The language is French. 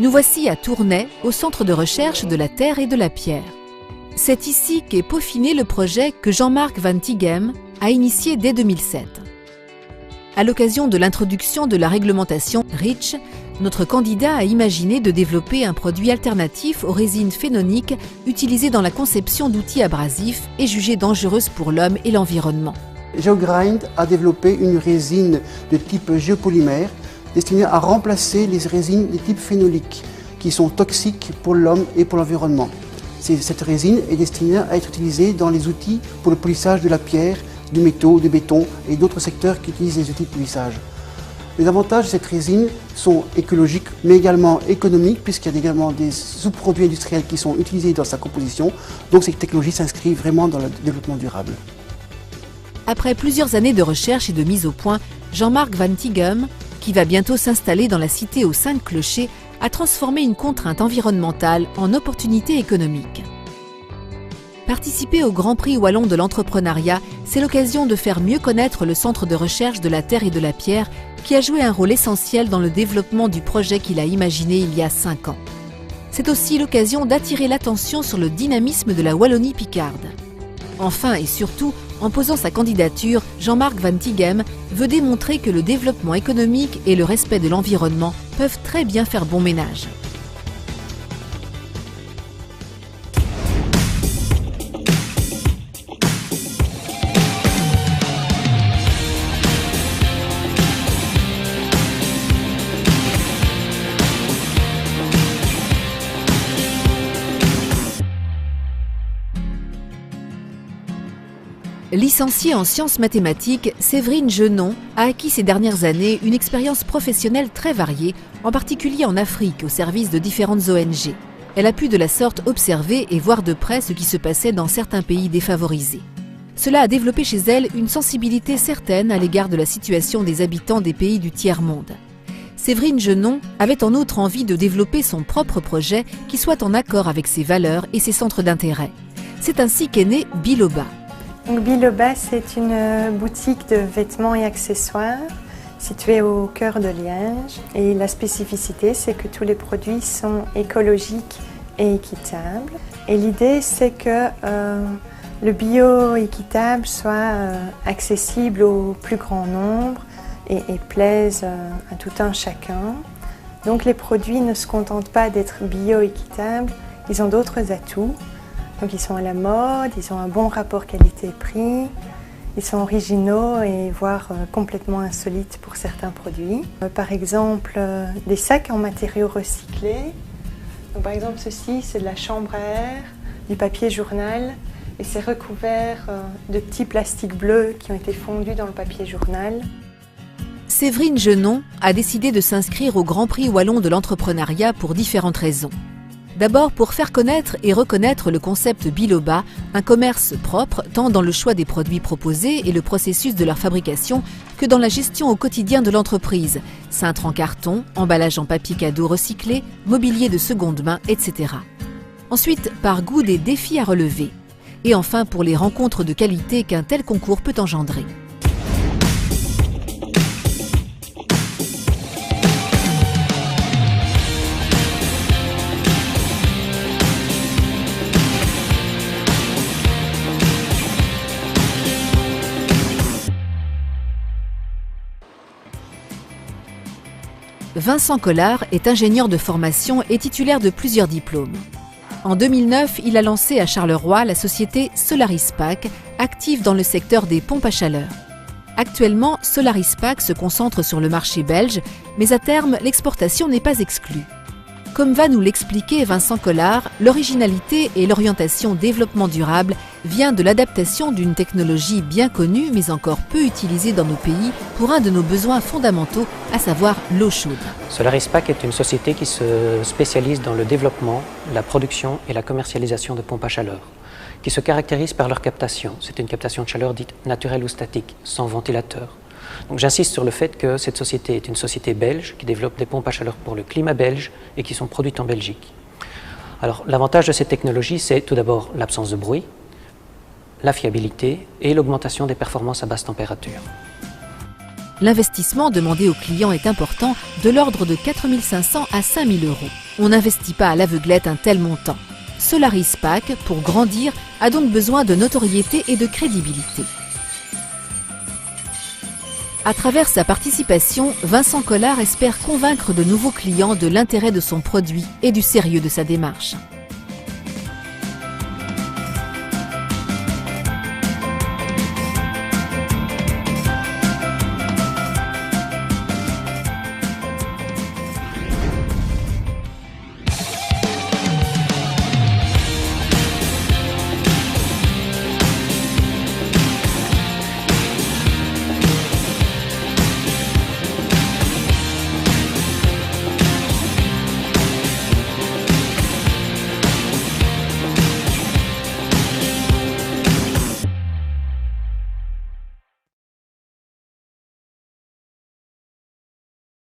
Nous voici à Tournai, au centre de recherche de la Terre et de la Pierre. C'est ici qu'est peaufiné le projet que Jean-Marc Van Tighem a initié dès 2007. À l'occasion de l'introduction de la réglementation REACH, notre candidat a imaginé de développer un produit alternatif aux résines phénoniques utilisées dans la conception d'outils abrasifs et jugées dangereuses pour l'homme et l'environnement. GeoGrind a développé une résine de type géopolymère destinée à remplacer les résines de type phénolique qui sont toxiques pour l'homme et pour l'environnement. Cette résine est destinée à être utilisée dans les outils pour le polissage de la pierre, du métaux, du béton et d'autres secteurs qui utilisent les outils de polissage. Les avantages de cette résine sont écologiques mais également économiques puisqu'il y a également des sous-produits industriels qui sont utilisés dans sa composition. Donc cette technologie s'inscrit vraiment dans le développement durable. Après plusieurs années de recherche et de mise au point, Jean-Marc Van Tighem, qui va bientôt s'installer dans la cité aux 5 clochers, a transformé une contrainte environnementale en opportunité économique. Participer au Grand Prix Wallon de l'entrepreneuriat, c'est l'occasion de faire mieux connaître le Centre de recherche de la Terre et de la Pierre, qui a joué un rôle essentiel dans le développement du projet qu'il a imaginé il y a 5 ans. C'est aussi l'occasion d'attirer l'attention sur le dynamisme de la Wallonie-Picarde. Enfin et surtout, en posant sa candidature, Jean-Marc Van Tighem veut démontrer que le développement économique et le respect de l'environnement peuvent très bien faire bon ménage. Licenciée en sciences mathématiques, Séverine Genon a acquis ces dernières années une expérience professionnelle très variée, en particulier en Afrique, au service de différentes ONG. Elle a pu de la sorte observer et voir de près ce qui se passait dans certains pays défavorisés. Cela a développé chez elle une sensibilité certaine à l'égard de la situation des habitants des pays du tiers-monde. Séverine Genon avait en outre envie de développer son propre projet qui soit en accord avec ses valeurs et ses centres d'intérêt. C'est ainsi qu'est né Biloba. Donc Biloba, c'est une boutique de vêtements et accessoires située au cœur de Liège. Et la spécificité, c'est que tous les produits sont écologiques et équitables. Et l'idée, c'est que le bio équitable soit accessible au plus grand nombre et plaise à tout un chacun. Donc les produits ne se contentent pas d'être bio équitables, ils ont d'autres atouts. Donc ils sont à la mode, ils ont un bon rapport qualité-prix, ils sont originaux et voire complètement insolites pour certains produits. Par exemple, des sacs en matériaux recyclés. Donc, par exemple, ceci, c'est de la chambre à air, du papier journal et c'est recouvert de petits plastiques bleus qui ont été fondus dans le papier journal. Séverine Genon a décidé de s'inscrire au Grand Prix Wallon de l'entrepreneuriat pour différentes raisons. D'abord pour faire connaître et reconnaître le concept Biloba, un commerce propre tant dans le choix des produits proposés et le processus de leur fabrication que dans la gestion au quotidien de l'entreprise, cintres en carton, emballage en papier cadeau recyclé, mobilier de seconde main, etc. Ensuite, par goût des défis à relever. Et enfin pour les rencontres de qualité qu'un tel concours peut engendrer. Vincent Collard est ingénieur de formation et titulaire de plusieurs diplômes. En 2009, il a lancé à Charleroi la société Solarispac, active dans le secteur des pompes à chaleur. Actuellement, Solarispac se concentre sur le marché belge, mais à terme, l'exportation n'est pas exclue. Comme va nous l'expliquer Vincent Collard, l'originalité et l'orientation développement durable vient de l'adaptation d'une technologie bien connue mais encore peu utilisée dans nos pays pour un de nos besoins fondamentaux, à savoir l'eau chaude. Solarispac est une société qui se spécialise dans le développement, la production et la commercialisation de pompes à chaleur, qui se caractérisent par leur captation. C'est une captation de chaleur dite naturelle ou statique, sans ventilateur. Donc j'insiste sur le fait que cette société est une société belge qui développe des pompes à chaleur pour le climat belge et qui sont produites en Belgique. Alors l'avantage de cette technologie, c'est tout d'abord l'absence de bruit, la fiabilité et l'augmentation des performances à basse température. L'investissement demandé aux clients est important, de l'ordre de 4 500 à 5 000 euros. On n'investit pas à l'aveuglette un tel montant. Solaris Pack, pour grandir, a donc besoin de notoriété et de crédibilité. À travers sa participation, Vincent Collard espère convaincre de nouveaux clients de l'intérêt de son produit et du sérieux de sa démarche.